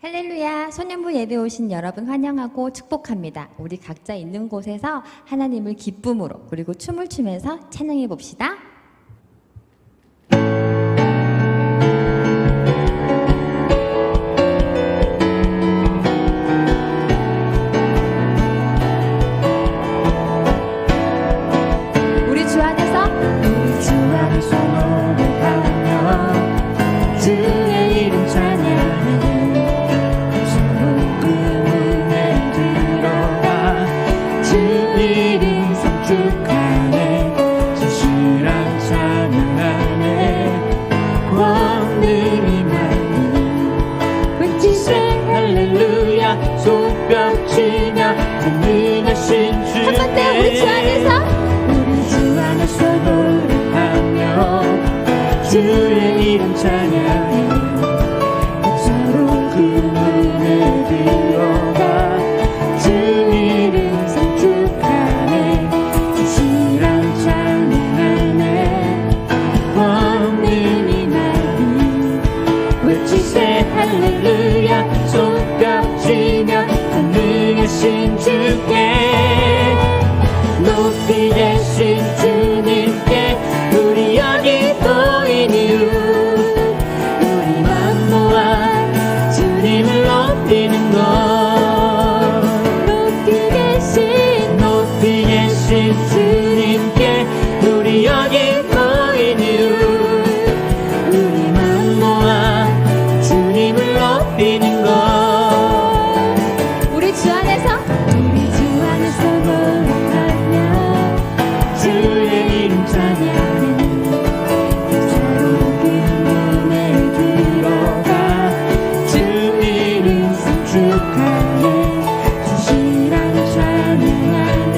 할렐루야, 소년부 예배 오신 여러분 환영하고 축복합니다. 우리 각자 있는 곳에서 하나님을 기쁨으로 그리고 춤을 추면서 찬양해 봅시다. 우리 주 안에서 노래하며 주의 이름 찬양해 새로운 꿈에 들어가 주 이름 성축하네 진실한 찬양하네 권능이 많은 왼짓에 할렐루야 손뼉치며 찬양하신 주께 한 번 더 우리 주 안에서 노래하며 주의 이름 찬양해 새로운 그 문에 들어가 주 이름 성축하네 진실한 찬양하네 권능이 많은 외치세 할렐루야 손뼉치며 권능하신 주께 높이 계신 주님께 우리 여기 보인 이유 우리만 모아 주님을 높이는 것 높이 계신 주님께 우리 여기 보인 이유 우리만 모아 주님을 높이는 것 우리 주 안에서 주의 이름 찬양해 새로운 꿈에 들어가 주 이름 성축하네 진실한 찬양하네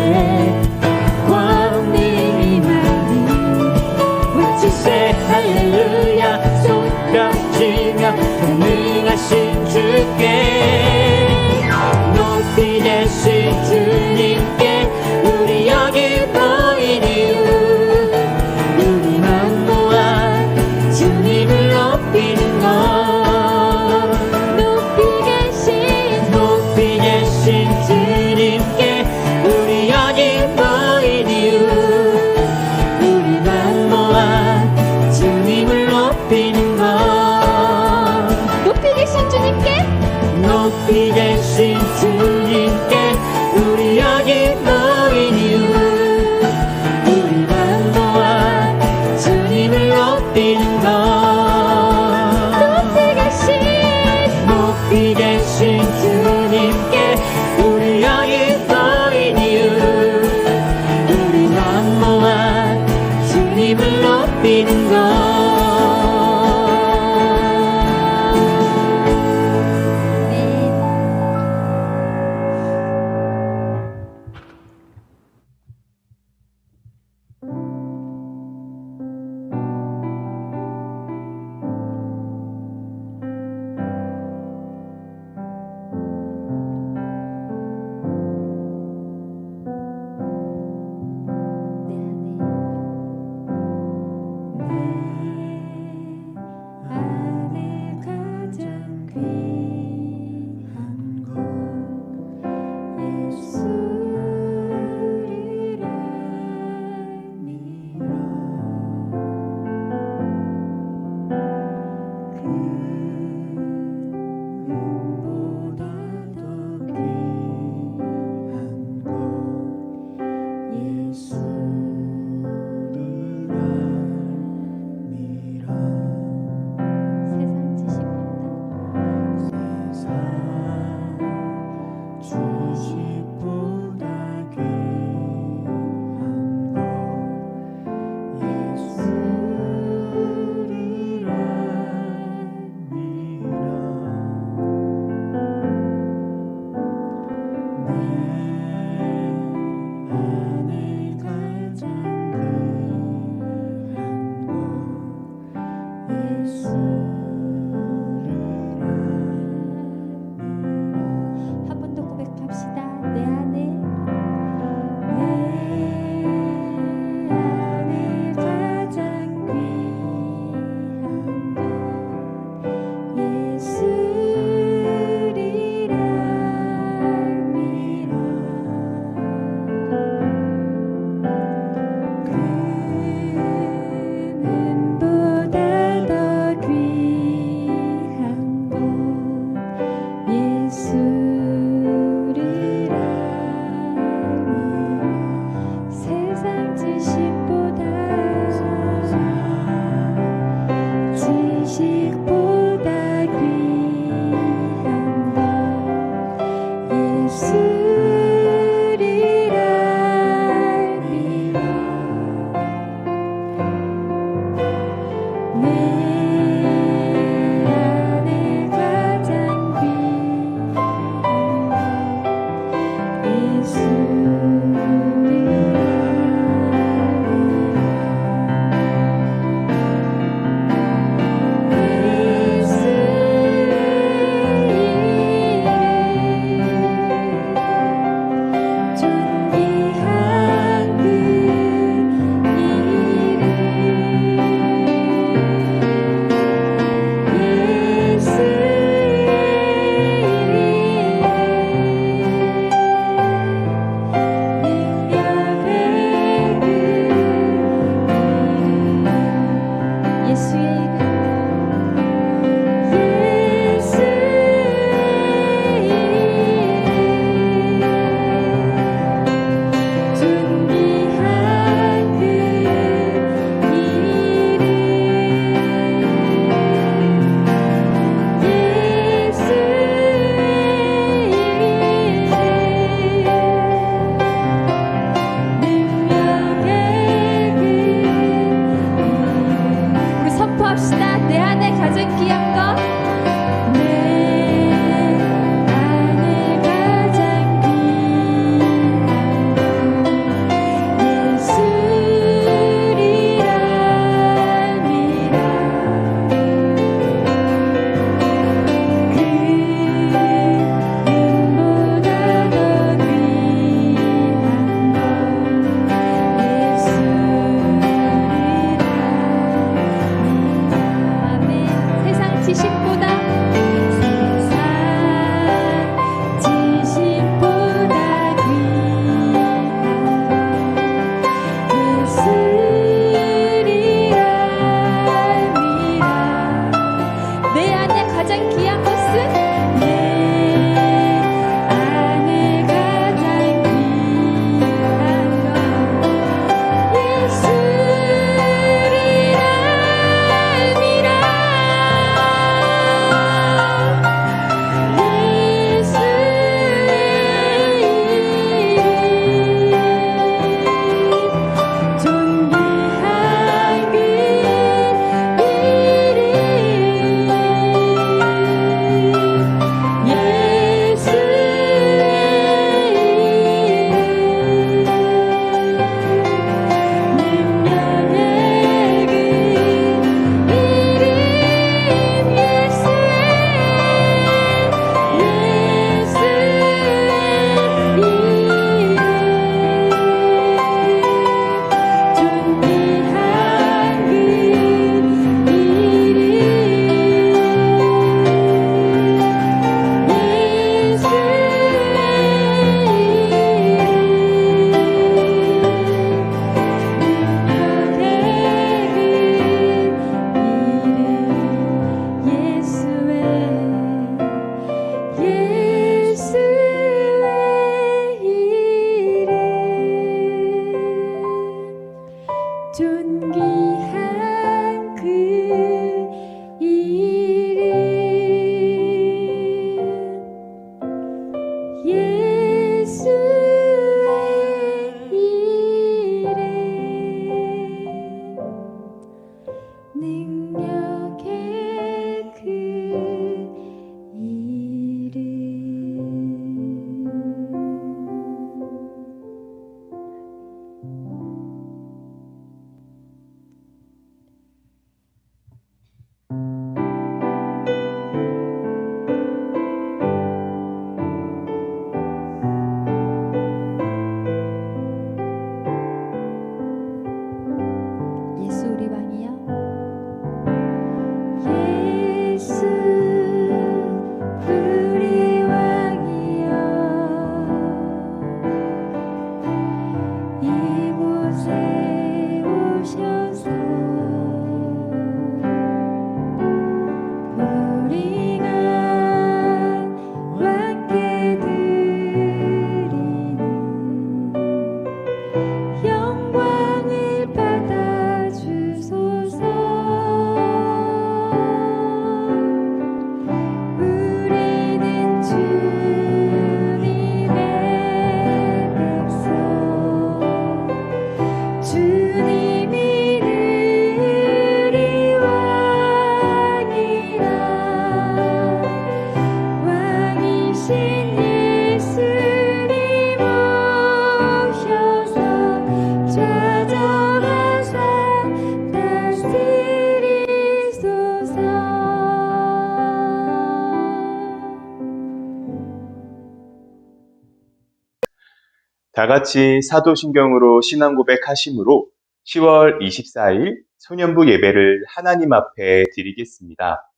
다 같이 사도신경으로 신앙 고백하심으로 10월 24일 소년부 예배를 하나님 앞에 드리겠습니다.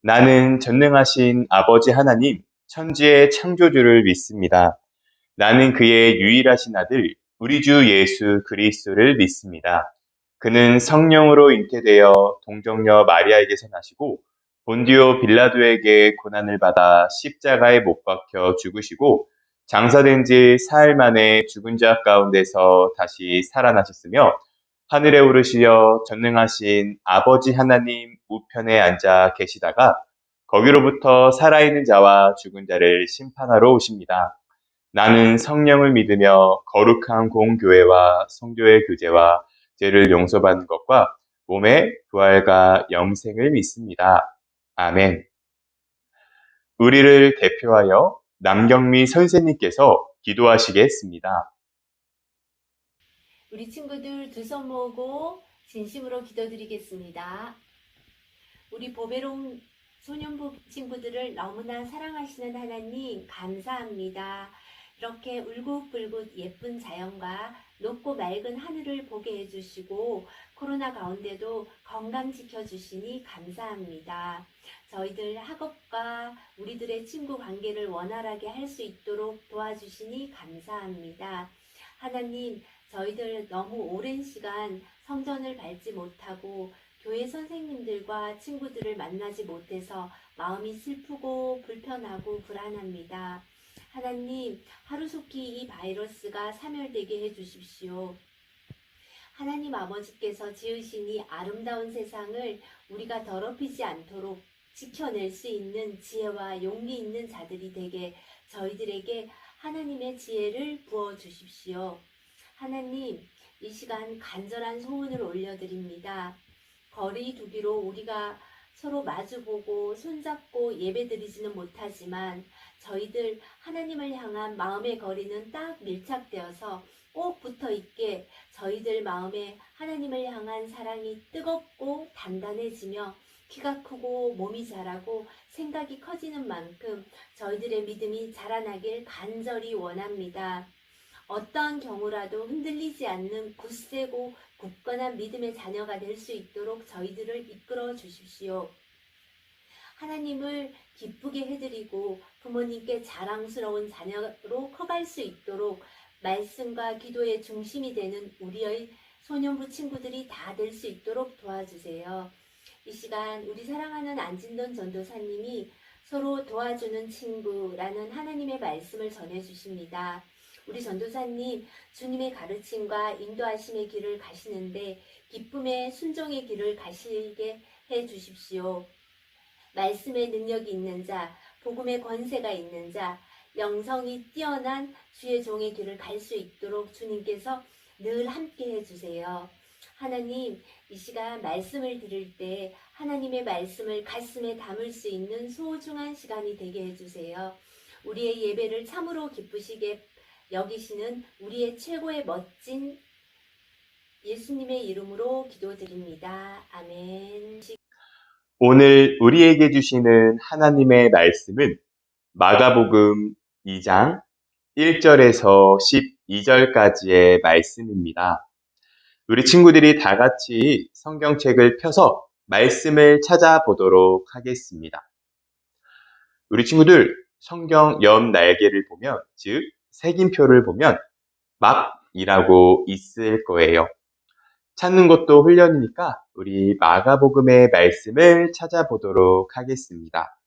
나는 전능하신 아버지 하나님, 천지의 창조주를 믿습니다. 나는 그의 유일하신 아들, 우리 주 예수 그리스도를 믿습니다. 그는 성령으로 잉태되어 동정녀 마리아에게서 나시고 본디오 빌라도에게 고난을 받아 십자가에 못 박혀 죽으시고 장사된 지 사흘 만에 죽은 자 가운데서 다시 살아나셨으며 하늘에 오르시어 전능하신 아버지 하나님 우편에 앉아 계시다가 거기로부터 살아있는 자와 죽은 자를 심판하러 오십니다. 나는 성령을 믿으며 거룩한 공교회와 성도의 교제와 죄를 용서받는 것과 몸의 부활과 영생을 믿습니다. 아멘. 우리를 대표하여 남경미 선생님께서 기도하시겠습니다. 우리 친구들 두 손 모으고 진심으로 기도드리겠습니다. 우리 보배로운 소년부 친구들을 너무나 사랑하시는 하나님 감사합니다. 이렇게 울긋불긋 예쁜 자연과 높고 맑은 하늘을 보게 해주시고 코로나 가운데도 건강 지켜주시니 감사합니다. 저희들 학업과 우리들의 친구 관계를 원활하게 할 수 있도록 도와주시니 감사합니다. 하나님, 저희들 너무 오랜 시간 성전을 밟지 못하고 교회 선생님들과 친구들을 만나지 못해서 마음이 슬프고 불편하고 불안합니다. 하나님, 하루속히 이 바이러스가 사멸되게 해주십시오. 하나님 아버지께서 지으신 이 아름다운 세상을 우리가 더럽히지 않도록 지켜낼 수 있는 지혜와 용기 있는 자들이 되게 저희들에게 하나님의 지혜를 부어주십시오. 하나님, 이 시간 간절한 소원을 올려드립니다. 거리 두기로 우리가 서로 마주보고 손잡고 예배드리지는 못하지만 저희들 하나님을 향한 마음의 거리는 딱 밀착되어서 꼭 붙어있게 저희들 마음에 하나님을 향한 사랑이 뜨겁고 단단해지며 키가 크고 몸이 자라고 생각이 커지는 만큼 저희들의 믿음이 자라나길 간절히 원합니다. 어떠한 경우라도 흔들리지 않는 굳세고 굳건한 믿음의 자녀가 될 수 있도록 저희들을 이끌어 주십시오. 하나님을 기쁘게 해드리고 부모님께 자랑스러운 자녀로 커갈 수 있도록 말씀과 기도의 중심이 되는 우리의 소년부 친구들이 다 될 수 있도록 도와주세요. 이 시간 우리 사랑하는 안진돈 전도사님이 서로 도와주는 친구라는 하나님의 말씀을 전해주십니다. 우리 전도사님, 주님의 가르침과 인도하심의 길을 가시는데 기쁨의 순종의 길을 가시게 해 주십시오. 말씀의 능력이 있는 자, 복음의 권세가 있는 자, 영성이 뛰어난 주의 종의 길을 갈 수 있도록 주님께서 늘 함께 해주세요. 하나님, 이 시간 말씀을 들을 때 하나님의 말씀을 가슴에 담을 수 있는 소중한 시간이 되게 해주세요. 우리의 예배를 참으로 기쁘시게 여기시는 우리의 최고의 멋진 예수님의 이름으로 기도드립니다. 아멘. 오늘 우리에게 주시는 하나님의 말씀은 마가복음 2장 1절에서 12절까지의 말씀입니다. 우리 친구들이 다 같이 성경책을 펴서 말씀을 찾아보도록 하겠습니다. 우리 친구들 성경 옆 날개를 보면, 즉 색임표를 보면 막이라고 있을 거예요. 찾는 것도 훈련이니까 우리 마가복음의 말씀을 찾아보도록 하겠습니다.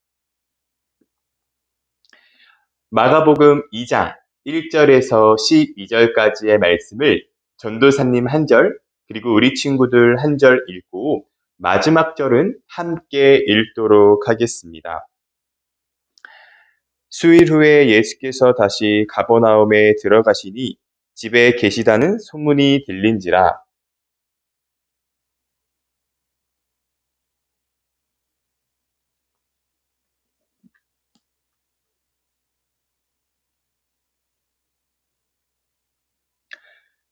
마가복음 2장 1절에서 12절까지의 말씀을 전도사님 한 절, 그리고 우리 친구들 한 절 읽고 마지막 절은 함께 읽도록 하겠습니다. 수일 후에 예수께서 다시 가버나움에 들어가시니 집에 계시다는 소문이 들린지라.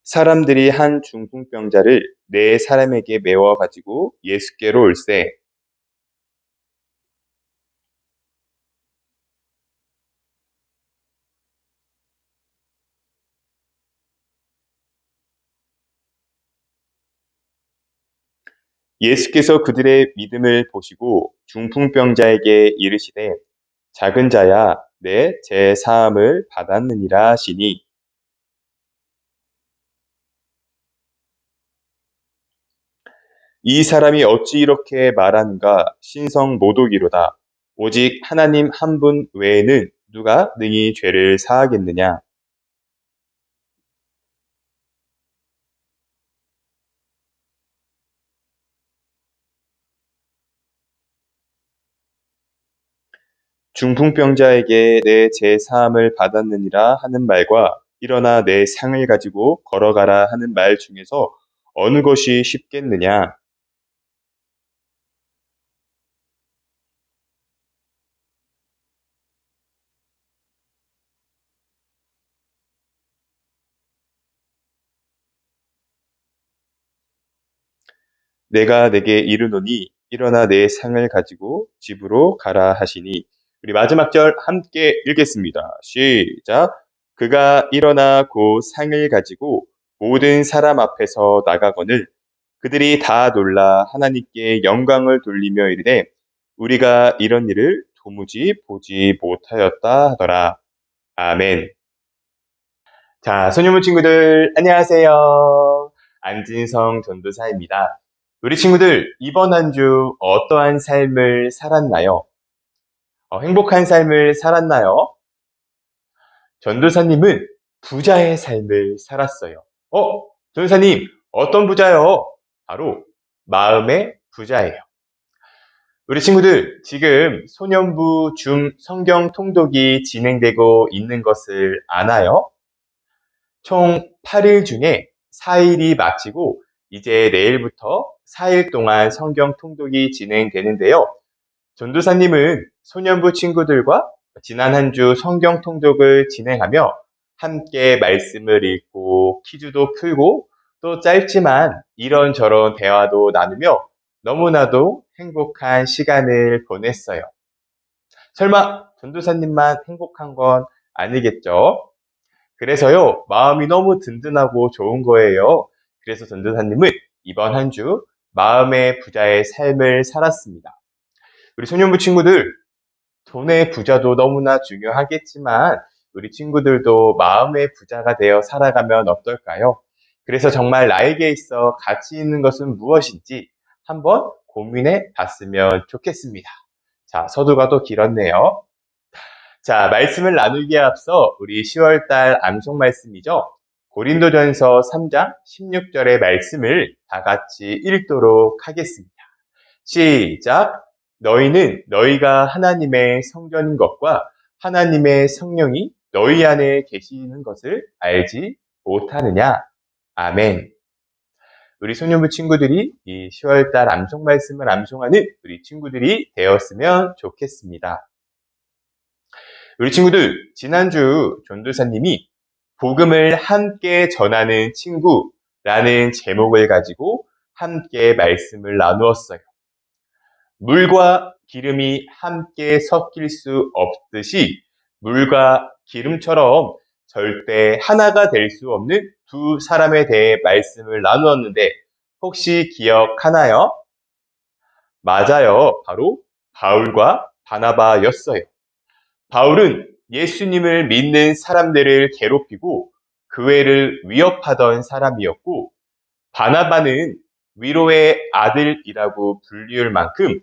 사람들이 한 중풍병자를 네 사람에게 메워 가지고 예수께로 올세. 예수께서 그들의 믿음을 보시고 중풍병자에게 이르시되 작은 자야 내 제 사함을 받았느니라 하시니 이 사람이 어찌 이렇게 말하는가 신성 모독이로다. 오직 하나님 한 분 외에는 누가 능히 죄를 사하겠느냐. 중풍병자에게 내 제 사함을 받았느니라 하는 말과 일어나 내 상을 가지고 걸어가라 하는 말 중에서 어느 것이 쉽겠느냐. 내가 내게 이르노니 일어나 내 상을 가지고 집으로 가라 하시니 우리 마지막 절 함께 읽겠습니다. 시작. 그가 일어나 그 상을 가지고 모든 사람 앞에서 나가거늘 그들이 다 놀라 하나님께 영광을 돌리며 이르되 우리가 이런 일을 도무지 보지 못하였다 하더라. 아멘. 자, 소녀문 친구들 안녕하세요. 안진성 전도사입니다. 우리 친구들 이번 한 주 어떠한 삶을 살았나요? 행복한 삶을 살았나요? 전도사님은 부자의 삶을 살았어요. 전도사님 어떤 부자요? 바로 마음의 부자예요. 우리 친구들 지금 소년부 줌 성경 통독이 진행되고 있는 것을 아나요? 총 8일 중에 4일이 마치고 이제 내일부터 4일 동안 성경 통독이 진행되는데요. 전도사님은 소년부 친구들과 지난 한 주 성경 통독을 진행하며 함께 말씀을 읽고 퀴즈도 풀고 또 짧지만 이런저런 대화도 나누며 너무나도 행복한 시간을 보냈어요. 설마 전도사님만 행복한 건 아니겠죠? 그래서요, 마음이 너무 든든하고 좋은 거예요. 그래서 전도사님은 이번 한 주 마음의 부자의 삶을 살았습니다. 우리 소년부 친구들, 돈의 부자도 너무나 중요하겠지만 우리 친구들도 마음의 부자가 되어 살아가면 어떨까요? 그래서 정말 나에게 있어 가치 있는 것은 무엇인지 한번 고민해 봤으면 좋겠습니다. 자, 서두가 또 길었네요. 자, 말씀을 나누기에 앞서 우리 10월달 암송 말씀이죠. 고린도전서 3장 16절의 말씀을 다 같이 읽도록 하겠습니다. 시작! 너희는 너희가 하나님의 성전인 것과 하나님의 성령이 너희 안에 계시는 것을 알지 못하느냐? 아멘. 우리 소년부 친구들이 이 10월달 암송 말씀을 암송하는 우리 친구들이 되었으면 좋겠습니다. 우리 친구들, 지난주 전도사님이 복음을 함께 전하는 친구라는 제목을 가지고 함께 말씀을 나누었어요. 물과 기름이 함께 섞일 수 없듯이 물과 기름처럼 절대 하나가 될 수 없는 두 사람에 대해 말씀을 나누었는데 혹시 기억하나요? 맞아요. 바로 바울과 바나바였어요. 바울은 예수님을 믿는 사람들을 괴롭히고 교회를 위협하던 사람이었고 바나바는 위로의 아들이라고 불리울 만큼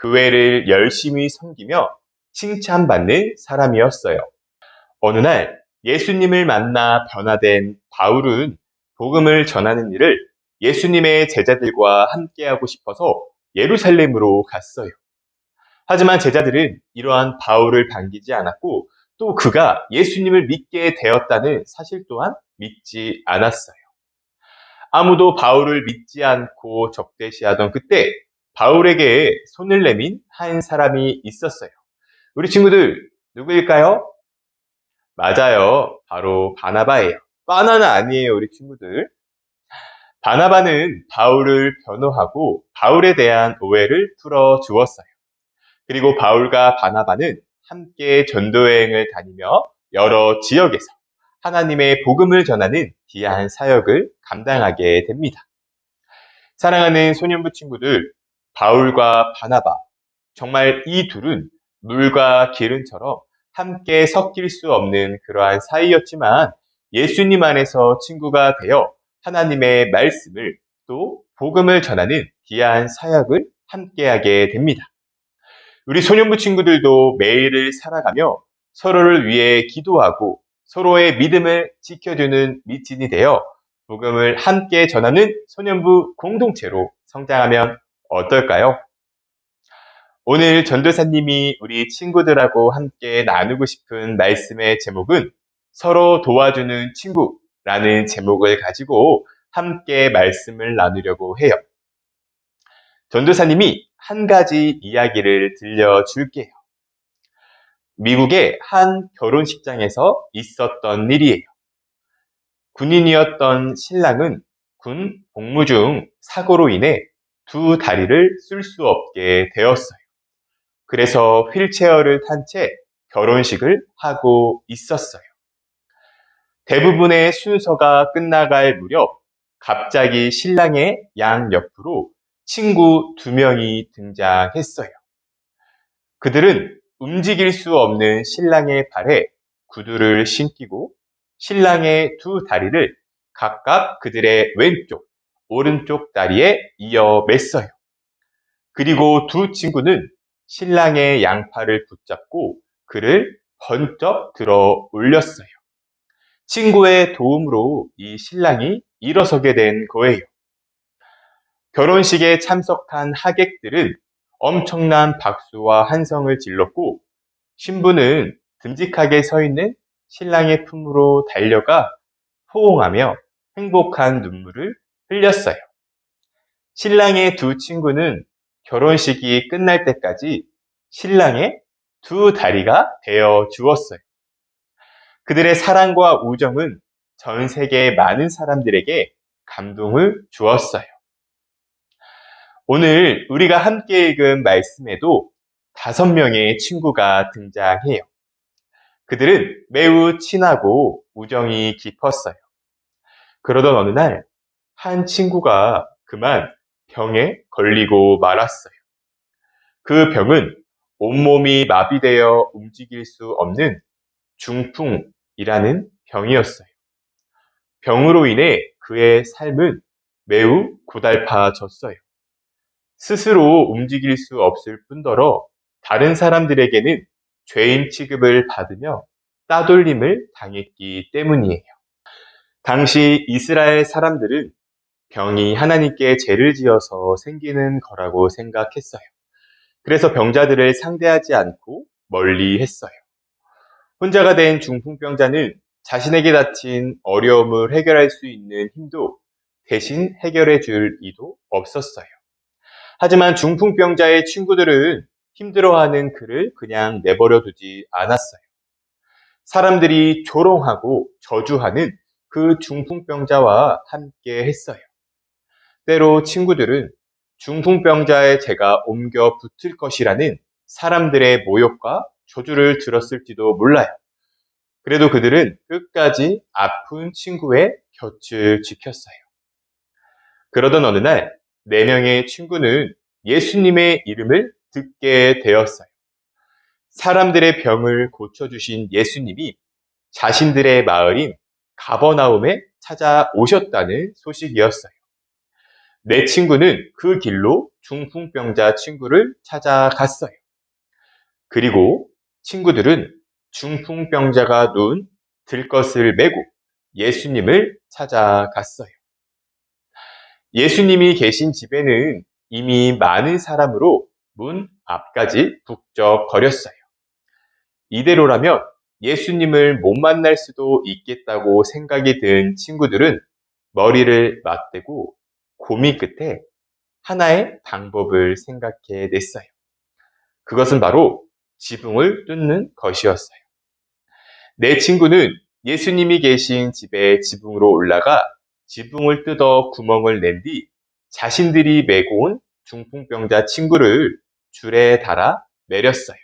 교회를 열심히 섬기며 칭찬받는 사람이었어요. 어느 날 예수님을 만나 변화된 바울은 복음을 전하는 일을 예수님의 제자들과 함께하고 싶어서 예루살렘으로 갔어요. 하지만 제자들은 이러한 바울을 반기지 않았고 또 그가 예수님을 믿게 되었다는 사실 또한 믿지 않았어요. 아무도 바울을 믿지 않고 적대시하던 그때 바울에게 손을 내민 한 사람이 있었어요. 우리 친구들 누구일까요? 맞아요. 바로 바나바예요. 바나나 아니에요, 우리 친구들. 바나바는 바울을 변호하고 바울에 대한 오해를 풀어주었어요. 그리고 바울과 바나바는 함께 전도여행을 다니며 여러 지역에서 하나님의 복음을 전하는 귀한 사역을 감당하게 됩니다. 사랑하는 소년부 친구들, 바울과 바나바, 정말 이 둘은 물과 기름처럼 함께 섞일 수 없는 그러한 사이였지만 예수님 안에서 친구가 되어 하나님의 말씀을 또 복음을 전하는 귀한 사역을 함께하게 됩니다. 우리 소년부 친구들도 매일을 살아가며 서로를 위해 기도하고 서로의 믿음을 지켜주는 미친이 되어 복음을 함께 전하는 소년부 공동체로 성장하면 어떨까요? 오늘 전도사님이 우리 친구들하고 함께 나누고 싶은 말씀의 제목은 서로 도와주는 친구라는 제목을 가지고 함께 말씀을 나누려고 해요. 전도사님이 한 가지 이야기를 들려줄게요. 미국의 한 결혼식장에서 있었던 일이에요. 군인이었던 신랑은 군 복무 중 사고로 인해 두 다리를 쓸 수 없게 되었어요. 그래서 휠체어를 탄 채 결혼식을 하고 있었어요. 대부분의 순서가 끝나갈 무렵 갑자기 신랑의 양 옆으로 친구 두 명이 등장했어요. 그들은 움직일 수 없는 신랑의 발에 구두를 신기고 신랑의 두 다리를 각각 그들의 왼쪽, 오른쪽 다리에 이어 맸어요. 그리고 두 친구는 신랑의 양팔을 붙잡고 그를 번쩍 들어 올렸어요. 친구의 도움으로 이 신랑이 일어서게 된 거예요. 결혼식에 참석한 하객들은 엄청난 박수와 환성을 질렀고 신부는 듬직하게 서 있는 신랑의 품으로 달려가 호응하며 행복한 눈물을 흘렸어요. 신랑의 두 친구는 결혼식이 끝날 때까지 신랑의 두 다리가 되어 주었어요. 그들의 사랑과 우정은 전 세계 많은 사람들에게 감동을 주었어요. 오늘 우리가 함께 읽은 말씀에도 5명의 친구가 등장해요. 그들은 매우 친하고 우정이 깊었어요. 그러던 어느 날 한 친구가 그만 병에 걸리고 말았어요. 그 병은 온몸이 마비되어 움직일 수 없는 중풍이라는 병이었어요. 병으로 인해 그의 삶은 매우 고달파졌어요. 스스로 움직일 수 없을 뿐더러 다른 사람들에게는 죄인 취급을 받으며 따돌림을 당했기 때문이에요. 당시 이스라엘 사람들은 병이 하나님께 죄를 지어서 생기는 거라고 생각했어요. 그래서 병자들을 상대하지 않고 멀리 했어요. 혼자가 된 중풍병자는 자신에게 닥친 어려움을 해결할 수 있는 힘도 대신 해결해 줄 이도 없었어요. 하지만 중풍병자의 친구들은 힘들어하는 그를 그냥 내버려 두지 않았어요. 사람들이 조롱하고 저주하는 그 중풍병자와 함께 했어요. 때로 친구들은 중풍병자의 죄가 옮겨 붙을 것이라는 사람들의 모욕과 저주를 들었을지도 몰라요. 그래도 그들은 끝까지 아픈 친구의 곁을 지켰어요. 그러던 어느 날 4명의 친구는 예수님의 이름을 듣게 되었어요. 사람들의 병을 고쳐주신 예수님이 자신들의 마을인 가버나움에 찾아오셨다는 소식이었어요. 4친구는 그 길로 중풍병자 친구를 찾아갔어요. 그리고 친구들은 중풍병자가 누운 들것을 메고 예수님을 찾아갔어요. 예수님이 계신 집에는 이미 많은 사람으로 문 앞까지 북적거렸어요. 이대로라면 예수님을 못 만날 수도 있겠다고 생각이 든 친구들은 머리를 맞대고 고민 끝에 하나의 방법을 생각해 냈어요. 그것은 바로 지붕을 뚫는 것이었어요. 4친구는 예수님이 계신 집의 지붕으로 올라가 지붕을 뜯어 구멍을 낸 뒤 자신들이 메고 온 중풍병자 친구를 줄에 달아 내렸어요.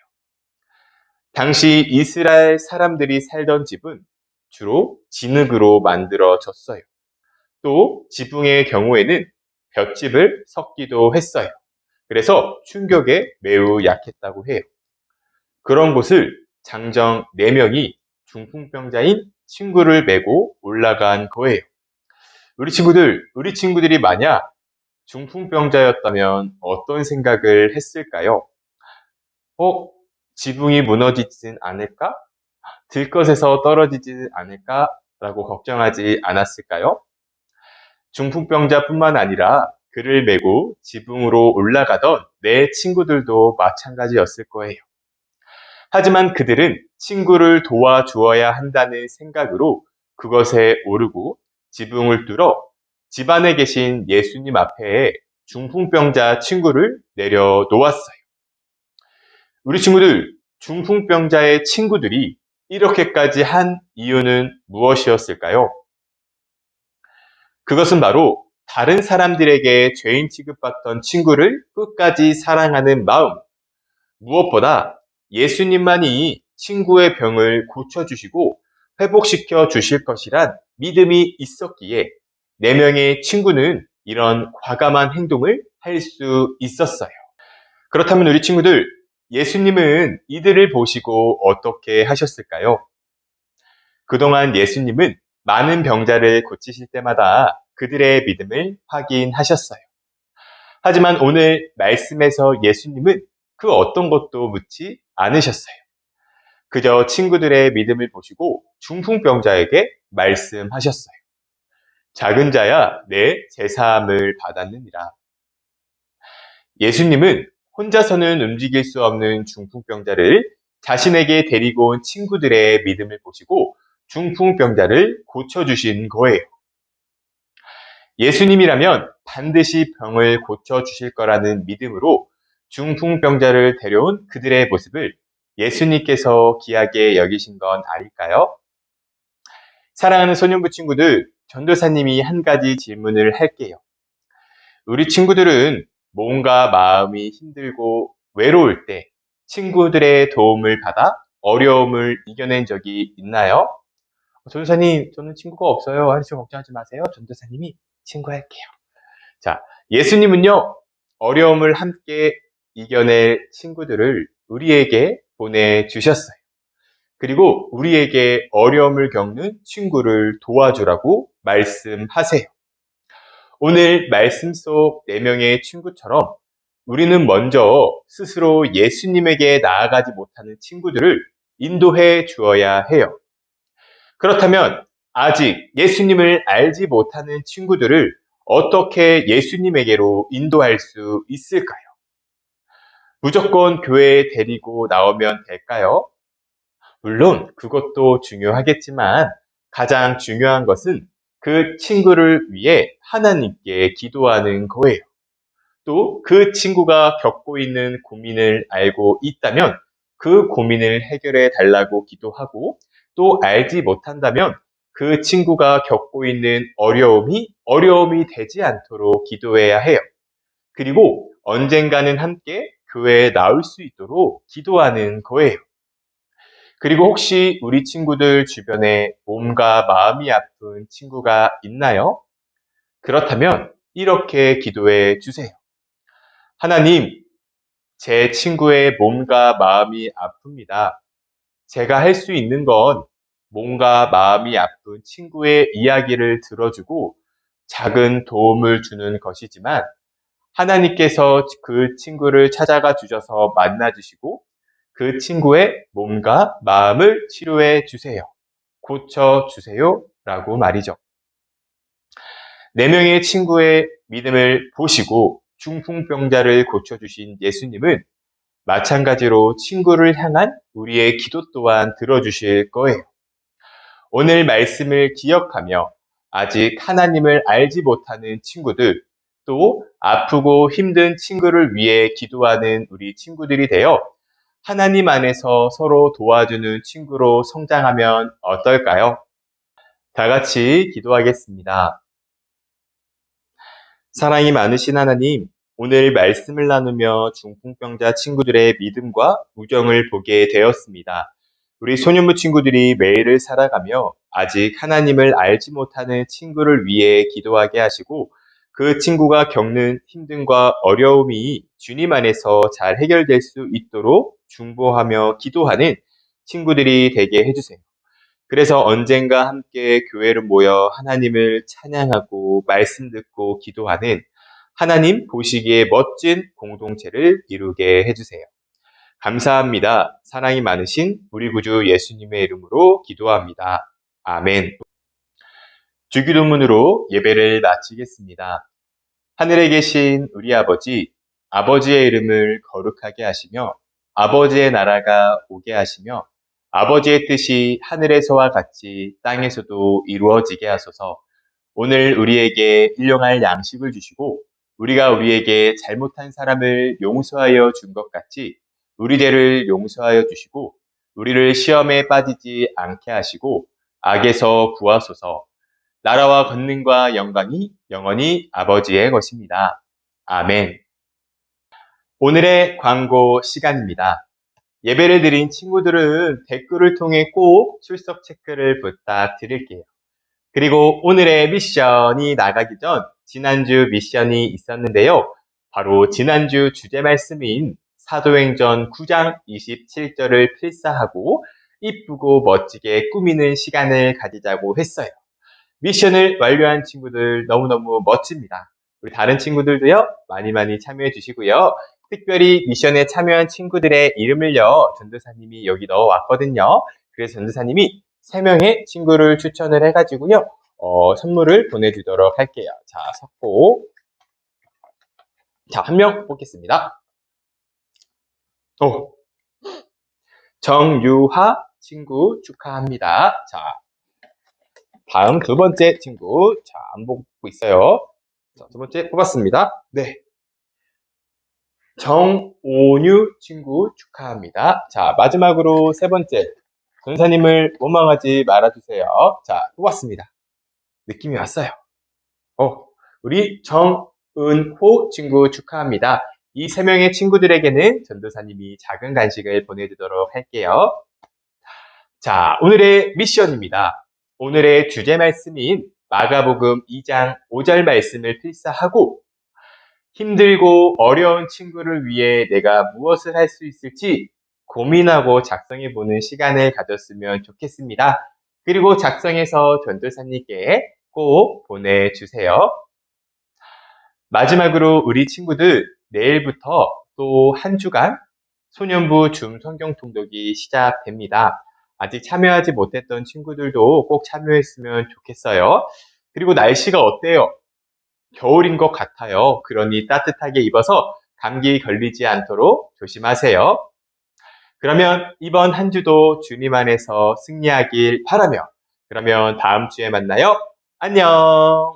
당시 이스라엘 사람들이 살던 집은 주로 진흙으로 만들어졌어요. 또 지붕의 경우에는 볏짚을 섞기도 했어요. 그래서 충격에 매우 약했다고 해요. 그런 곳을 장정 4명이 중풍병자인 친구를 메고 올라간 거예요. 우리 친구들이 만약 중풍병자였다면 어떤 생각을 했을까요? 지붕이 무너지진 않을까? 들것에서 떨어지지 않을까? 라고 걱정하지 않았을까요? 중풍병자뿐만 아니라 그를 메고 지붕으로 올라가던 내 친구들도 마찬가지였을 거예요. 하지만 그들은 친구를 도와주어야 한다는 생각으로 그것에 오르고 지붕을 뚫어 집안에 계신 예수님 앞에 중풍병자 친구를 내려놓았어요. 우리 친구들, 중풍병자의 친구들이 이렇게까지 한 이유는 무엇이었을까요? 그것은 바로 다른 사람들에게 죄인 취급받던 친구를 끝까지 사랑하는 마음, 무엇보다 예수님만이 친구의 병을 고쳐주시고 회복시켜 주실 것이란 믿음이 있었기에 4명의 친구는 이런 과감한 행동을 할 수 있었어요. 그렇다면 우리 친구들, 예수님은 이들을 보시고 어떻게 하셨을까요? 그동안 예수님은 많은 병자를 고치실 때마다 그들의 믿음을 확인하셨어요. 하지만 오늘 말씀에서 예수님은 그 어떤 것도 묻지 않으셨어요. 그저 친구들의 믿음을 보시고 중풍병자에게 말씀하셨어요. 작은 자야 내 제사함을 받았느니라. 예수님은 혼자서는 움직일 수 없는 중풍병자를 자신에게 데리고 온 친구들의 믿음을 보시고 중풍병자를 고쳐주신 거예요. 예수님이라면 반드시 병을 고쳐주실 거라는 믿음으로 중풍병자를 데려온 그들의 모습을 예수님께서 귀하게 여기신 건 아닐까요? 사랑하는 소년부 친구들, 전도사님이 한 가지 질문을 할게요. 우리 친구들은 몸과 마음이 힘들고 외로울 때 친구들의 도움을 받아 어려움을 이겨낸 적이 있나요? 전도사님, 저는 친구가 없어요. 하시고 걱정하지 마세요. 전도사님이 친구할게요. 자, 예수님은요, 어려움을 함께 이겨낼 친구들을 우리에게 보내주셨어요. 그리고 우리에게 어려움을 겪는 친구를 도와주라고 말씀하세요. 오늘 말씀 속 4명의 친구처럼 우리는 먼저 스스로 예수님에게 나아가지 못하는 친구들을 인도해 주어야 해요. 그렇다면 아직 예수님을 알지 못하는 친구들을 어떻게 예수님에게로 인도할 수 있을까요? 무조건 교회에 데리고 나오면 될까요? 물론 그것도 중요하겠지만 가장 중요한 것은 그 친구를 위해 하나님께 기도하는 거예요. 또 그 친구가 겪고 있는 고민을 알고 있다면 그 고민을 해결해 달라고 기도하고, 또 알지 못한다면 그 친구가 겪고 있는 어려움이 되지 않도록 기도해야 해요. 그리고 언젠가는 함께 교회에 나올 수 있도록 기도하는 거예요. 그리고 혹시 우리 친구들 주변에 몸과 마음이 아픈 친구가 있나요? 그렇다면 이렇게 기도해 주세요. 하나님, 제 친구의 몸과 마음이 아픕니다. 제가 할 수 있는 건 몸과 마음이 아픈 친구의 이야기를 들어주고 작은 도움을 주는 것이지만, 하나님께서 그 친구를 찾아가 주셔서 만나주시고 그 친구의 몸과 마음을 치료해 주세요. 고쳐 주세요. 라고 말이죠. 4명의 친구의 믿음을 보시고 중풍병자를 고쳐주신 예수님은 마찬가지로 친구를 향한 우리의 기도 또한 들어주실 거예요. 오늘 말씀을 기억하며 아직 하나님을 알지 못하는 친구들, 또 아프고 힘든 친구를 위해 기도하는 우리 친구들이 되어 하나님 안에서 서로 도와주는 친구로 성장하면 어떨까요? 다 같이 기도하겠습니다. 사랑이 많으신 하나님, 오늘 말씀을 나누며 중풍병자 친구들의 믿음과 우정을 보게 되었습니다. 우리 소년부 친구들이 매일을 살아가며 아직 하나님을 알지 못하는 친구를 위해 기도하게 하시고 그 친구가 겪는 힘듦과 어려움이 주님 안에서 잘 해결될 수 있도록 중보하며 기도하는 친구들이 되게 해주세요. 그래서 언젠가 함께 교회로 모여 하나님을 찬양하고 말씀 듣고 기도하는 하나님 보시기에 멋진 공동체를 이루게 해주세요. 감사합니다. 사랑이 많으신 우리 구주 예수님의 이름으로 기도합니다. 아멘. 주기도문으로 예배를 마치겠습니다. 하늘에 계신 우리 아버지, 아버지의 이름을 거룩하게 하시며 아버지의 나라가 오게 하시며 아버지의 뜻이 하늘에서와 같이 땅에서도 이루어지게 하소서. 오늘 우리에게 일용할 양식을 주시고 우리가 우리에게 잘못한 사람을 용서하여 준 것 같이 우리 죄를 용서하여 주시고 우리를 시험에 빠지지 않게 하시고 악에서 구하소서. 나라와 권능과 영광이 영원히 아버지의 것입니다. 아멘. 오늘의 광고 시간입니다. 예배를 드린 친구들은 댓글을 통해 꼭 출석 체크를 부탁드릴게요. 그리고 오늘의 미션이 나가기 전 지난주 미션이 있었는데요. 바로 지난주 주제 말씀인 사도행전 9장 27절을 필사하고 이쁘고 멋지게 꾸미는 시간을 가지자고 했어요. 미션을 완료한 친구들 너무너무 멋집니다. 우리 다른 친구들도요, 많이 참여해 주시고요. 특별히 미션에 참여한 친구들의 이름을요, 전도사님이 여기 넣어왔거든요. 그래서 전도사님이 3명의 친구를 추천을 해가지고요, 선물을 보내주도록 할게요. 자, 섞고. 자, 1명 뽑겠습니다. 정유하 친구 축하합니다. 자, 다음 2번째 친구. 자, 안 보고 있어요. 자, 2번째 뽑았습니다. 네. 정오뉴 친구 축하합니다. 자, 마지막으로 3번째. 전사님을 원망하지 말아주세요. 자, 뽑았습니다. 느낌이 왔어요. 우리 정은호 친구 축하합니다. 이 3명의 친구들에게는 전도사님이 작은 간식을 보내드리도록 할게요. 자, 오늘의 미션입니다. 오늘의 주제 말씀인 마가복음 2장 5절 말씀을 필사하고 힘들고 어려운 친구를 위해 내가 무엇을 할 수 있을지 고민하고 작성해보는 시간을 가졌으면 좋겠습니다. 그리고 작성해서 전도사님께 꼭 보내주세요. 마지막으로 우리 친구들 내일부터 또 한 주간 소년부 줌 성경 통독이 시작됩니다. 아직 참여하지 못했던 친구들도 꼭 참여했으면 좋겠어요. 그리고 날씨가 어때요? 겨울인 것 같아요. 그러니 따뜻하게 입어서 감기 걸리지 않도록 조심하세요. 그러면 이번 한 주도 주님 안에서 승리하길 바라며 그러면 다음 주에 만나요. 안녕.